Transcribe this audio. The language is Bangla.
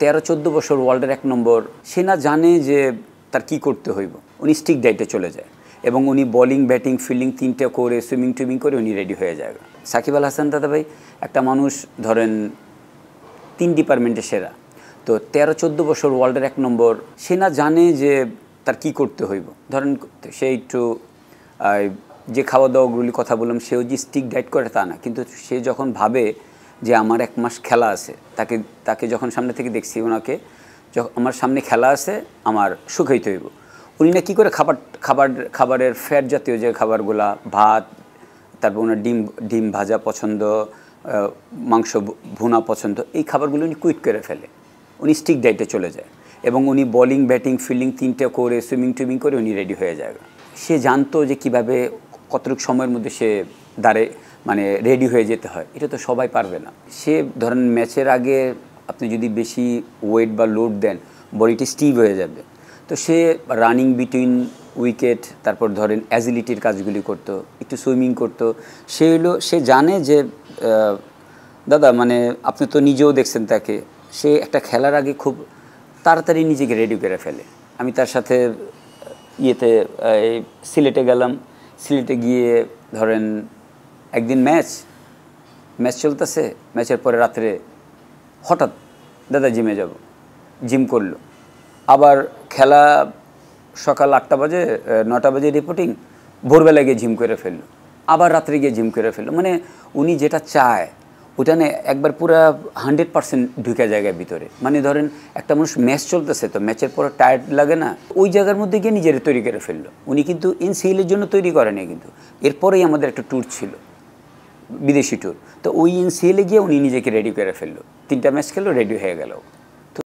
13-14 বছর ওয়ার্ল্ডের 1 নম্বর, সে না জানে যে তার কি করতে হইব। উনি স্টিক ডায়েটে চলে যায় এবং উনি বোলিং ব্যাটিং ফিল্ডিং 3টা করে সুইমিং টুইমিং করে উনি রেডি হয়ে যায়। সাকিব আল হাসান দাদা ভাই একটা মানুষ ধরেন 3 ডিপার্টমেন্টে সেরা, তো 13-14 বছর ওয়ার্ল্ডের 1 নম্বর, সে না জানে যে তার কি করতে হইব। ধরেন সে একটু যে খাওয়া দাওয়াগুলি কথা বললাম, সেও যে স্টিক ডায়েট করে তা না, কিন্তু সে যখন ভাবে যে আমার 1 মাস খেলা আছে, তাকে যখন সামনে থেকে দেখছি ওনাকে, আমার সামনে খেলা আছে, আমার শুকাইতে হইব, উনি না কী করে খাবারের ফ্যাট জাতীয় যে খাবারগুলা, ভাত, তারপর ওনার ডিম ভাজা পছন্দ, মাংস ভুনা পছন্দ, এই খাবারগুলো উনি কুইট করে ফেলে, উনি স্টিক ডায়েটে চলে যায় এবং উনি বোলিং ব্যাটিং ফিল্ডিং 3টা করে সুইমিং টুইমিং করে উনি রেডি হয়ে যায়। সে জানতো যে কীভাবে কতটুকু সময়ের মধ্যে সে মানে রেডি হয়ে যেতে হয়। এটা তো সবাই পারবে না। সে ধরেন ম্যাচের আগে আপনি যদি বেশি ওয়েট বা লোড দেন, বডিটি স্টিভ হয়ে যাবে, তো সে রানিং বিটুইন উইকেট, তারপর ধরেন অ্যাজিলিটির কাজগুলি করতো, একটু সুইমিং করতো। সে জানে যে দাদা মানে আপনি তো নিজেও দেখছেন তাকে, সে একটা খেলার আগে খুব তাড়াতাড়ি নিজেকে রেডি করে ফেলে। আমি তার সাথে সিলেটে গেলাম, সিলেটে গিয়ে ধরেন একদিন ম্যাচ চলতেছে, ম্যাচের পরে রাত্রে হঠাৎ দাদা জিমে যাব, জিম করলো। আবার খেলা সকাল 8টা বাজে 9টা বাজে রিপোর্টিং, ভোরবেলায় গিয়ে জিম করে ফেললো, আবার রাত্রে গিয়ে জিম করে ফেললো। মানে উনি যেটা চায় ওটা নিয়ে একবার পুরো 100% ঢুকে জায়গার ভিতরে। মানে ধরেন একটা মানুষ ম্যাচ চলতেছে, তো ম্যাচের পরে টায়ার্ড লাগে না, ওই জায়গার মধ্যে গিয়ে নিজের তৈরি করে ফেললো। উনি কিন্তু এনসিএলের জন্য তৈরি করেনি, কিন্তু এরপরেই আমাদের একটা ট্যুর ছিল, বিদেশি ট্যুর, তো ওই এনসিএলে গিয়ে উনি নিজেকে রেডি করে ফেললো, 3টা ম্যাচ খেললো, রেডি হয়ে গেল।